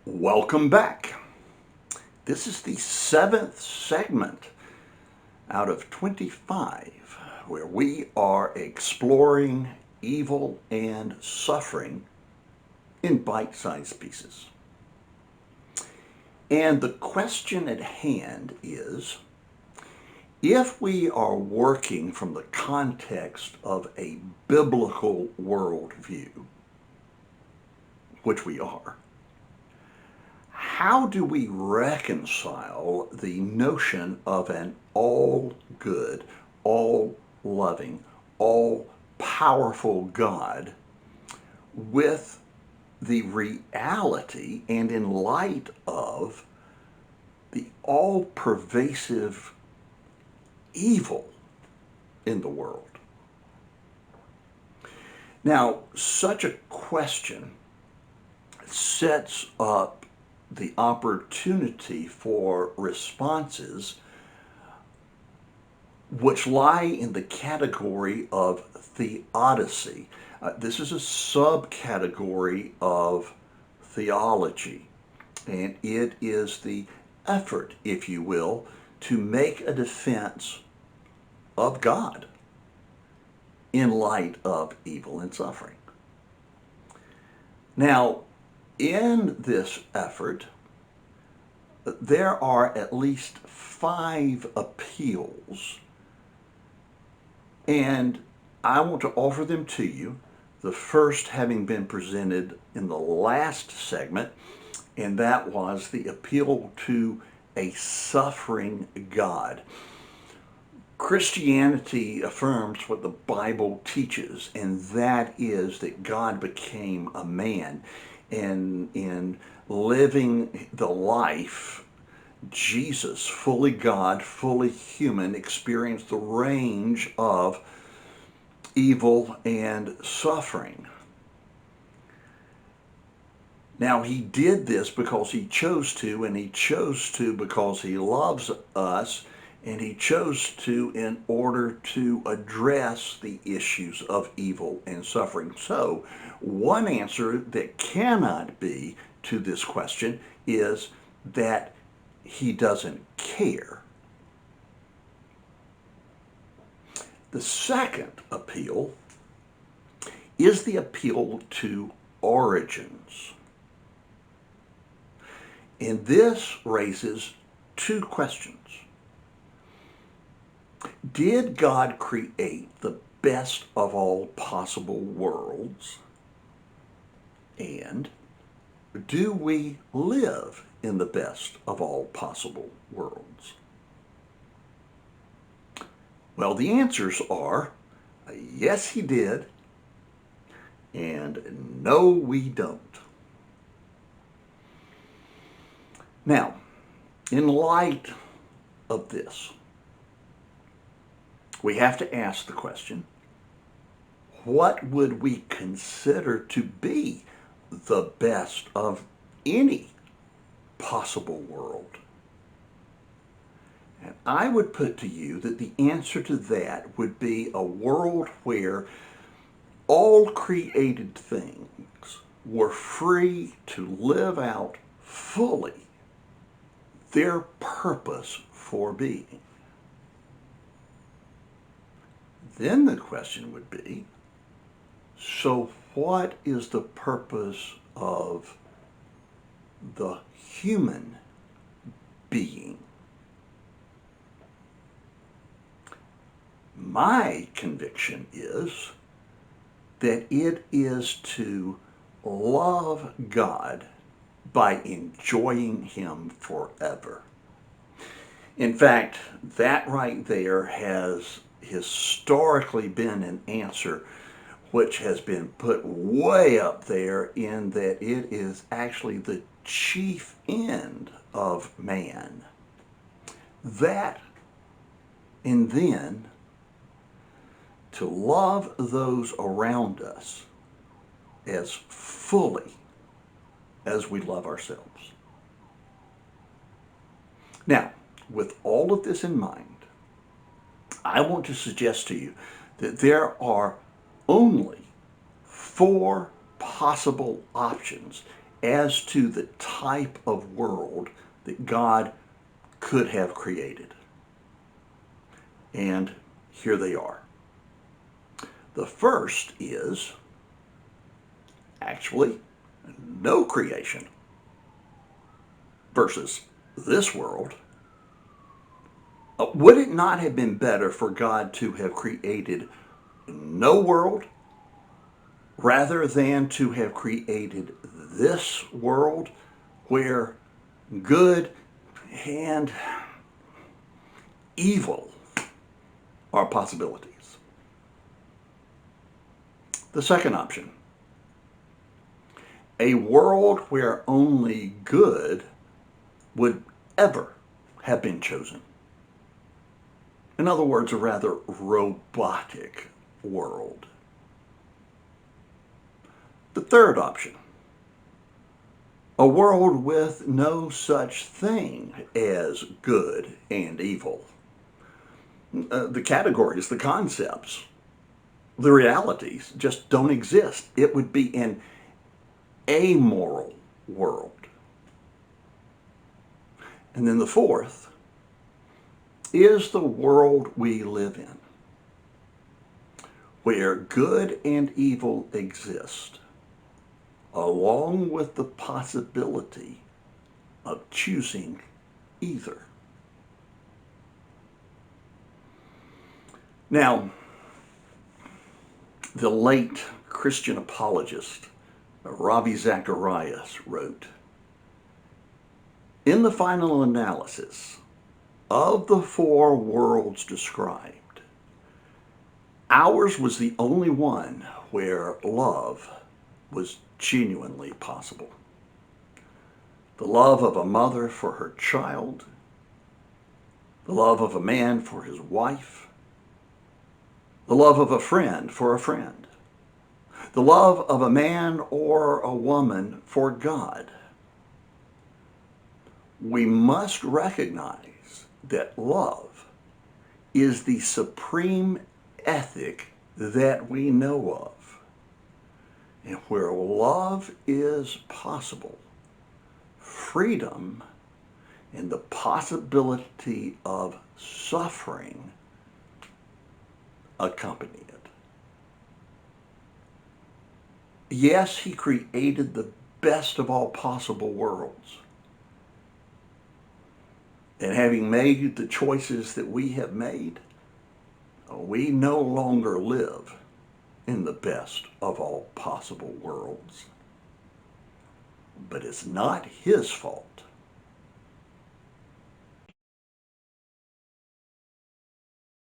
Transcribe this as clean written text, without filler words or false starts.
Welcome back. This is the seventh segment out of 25 where we are exploring evil and suffering in bite-sized pieces. And the question at hand is, if we are working from the context of a biblical worldview, which we are, how do we reconcile the notion of an all-good, all-loving, all-powerful God with the reality and in light of the all-pervasive evil in the world? Now, such a question sets up the opportunity for responses which lie in the category of theodicy. This is a subcategory of theology, and it is the effort, if you will, to make a defense of God in light of evil and suffering. Now, in this effort, there are at least 5 appeals, and I want to offer them to you, the first having been presented in the last segment, and that was the appeal to a suffering God. Christianity affirms what the Bible teaches, and that is that God became a man. And in living the life, Jesus, fully God, fully human, experienced the range of evil and suffering. Now, he did this because he chose to, and he chose to because he loves us, and he chose to in order to address the issues of evil and suffering. So, one answer that cannot be to this question is that he doesn't care. The second appeal is the appeal to origins. And this raises 2 questions. Did God create the best of all possible worlds? And do we live in the best of all possible worlds? Well, the answers are yes, he did, and no, we don't. Now, in light of this, we have to ask the question, what would we consider to be the best of any possible world? And I would put to you that the answer to that would be a world where all created things were free to live out fully their purpose for being. Then the question would be, so what is the purpose of the human being? My conviction is that it is to love God by enjoying him forever. In fact, that right there has historically been an answer which has been put way up there in that it is actually the chief end of man. That, and then to love those around us as fully as we love ourselves. Now, with all of this in mind, I want to suggest to you that there are only 4 possible options as to the type of world that God could have created. And here they are. The first is actually no creation versus this world. Would it not have been better for God to have created no world rather than to have created this world where good and evil are possibilities? The second option, a world where only good would ever have been chosen. In other words, a rather robotic world. The third option, a world with no such thing as good and evil. The categories, the concepts, the realities just don't exist. It would be an amoral world. And then the fourth is the world we live in, where good and evil exist, along with the possibility of choosing either. Now, the late Christian apologist Ravi Zacharias wrote, "In the final analysis of the four worlds described, ours was the only one where love was genuinely possible. The love of a mother for her child, the love of a man for his wife, the love of a friend for a friend, the love of a man or a woman for God. We must recognize that love is the supreme ethic that we know of. And where love is possible, freedom and the possibility of suffering accompany it." Yes, he created the best of all possible worlds. And having made the choices that we have made, we no longer live in the best of all possible worlds. But it's not his fault